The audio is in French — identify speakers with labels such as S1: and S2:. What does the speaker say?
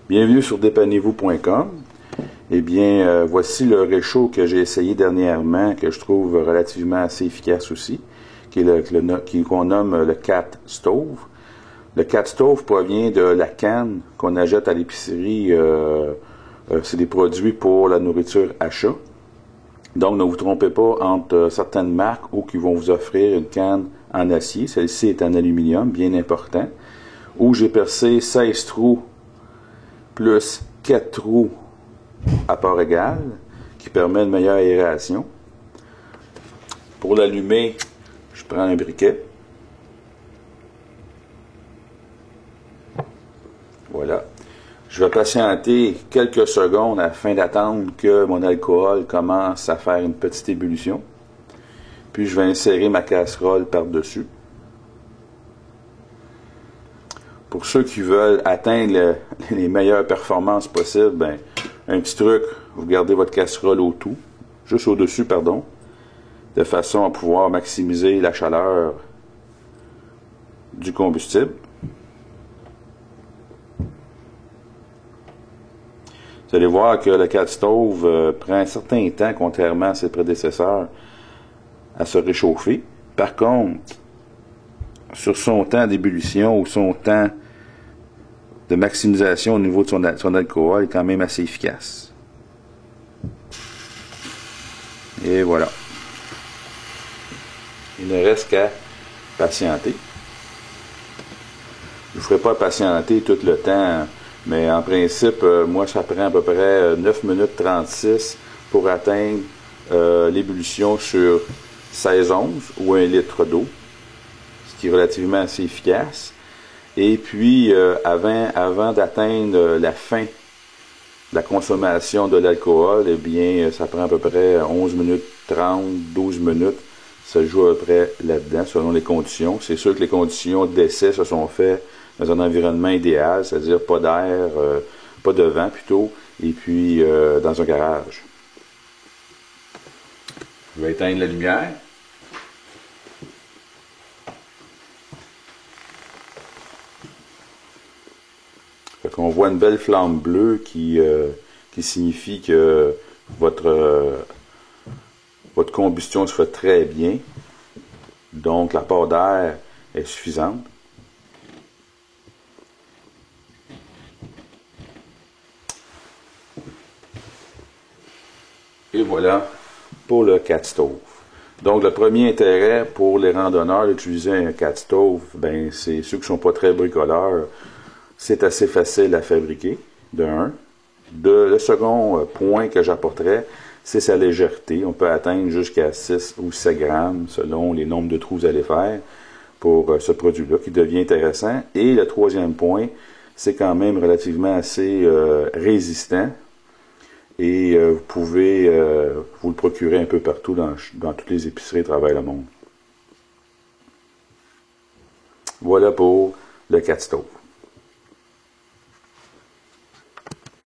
S1: Bienvenue sur dépannez-vous.com. Eh bien, voici le réchaud que j'ai essayé dernièrement, que je trouve relativement assez efficace aussi, qu'on nomme le Cat Stove. Le Cat Stove provient de la canne qu'on achète à l'épicerie. C'est des produits pour la nourriture achat. Donc, ne vous trompez pas entre certaines marques ou qui vont vous offrir une canne en acier. Celle-ci est en aluminium, bien important, où j'ai percé 16 trous plus 4 trous à part égale, qui permet une meilleure aération. Pour l'allumer, je prends un briquet. Voilà. Je vais patienter quelques secondes afin d'attendre que mon alcool commence à faire une petite ébullition. Puis je vais insérer ma casserole par-dessus. Pour ceux qui veulent atteindre les meilleures performances possibles, ben, un petit truc, vous gardez votre casserole juste au-dessus, pardon, de façon à pouvoir maximiser la chaleur du combustible. Vous allez voir que le Cat Stove prend un certain temps, contrairement à ses prédécesseurs, à se réchauffer. Par contre, sur son temps d'ébullition ou son temps de maximisation au niveau de son alcool est quand même assez efficace. Et voilà. Il ne reste qu'à patienter. Je ne vous ferai pas patienter tout le temps, mais en principe, moi, ça prend à peu près 9 minutes 36 pour atteindre l'ébullition sur 16 onces ou 1 litre d'eau, ce qui est relativement assez efficace. Et puis, avant d'atteindre la fin de la consommation de l'alcool, eh bien, ça prend à peu près 11 minutes 30, 12 minutes. Ça joue à peu près là-dedans, selon les conditions. C'est sûr que les conditions d'essai se sont faites dans un environnement idéal, c'est-à-dire pas d'air, pas de vent plutôt, et puis dans un garage. Je vais éteindre la lumière. On voit une belle flamme bleue qui signifie que votre combustion se fait très bien. Donc, la part d'air est suffisante. Et voilà pour le Cat Stove. Donc, le premier intérêt pour les randonneurs d'utiliser un Cat Stove, ben, c'est ceux qui ne sont pas très bricoleurs. C'est assez facile à fabriquer, de un. Le second point que j'apporterais, c'est sa légèreté. On peut atteindre jusqu'à 6 ou 7 grammes selon les nombres de trous que vous allez faire pour ce produit-là, qui devient intéressant. Et le troisième point, c'est quand même relativement assez résistant. Et vous pouvez vous le procurer un peu partout dans toutes les épiceries à travers le monde. Voilà pour le Cat Stove.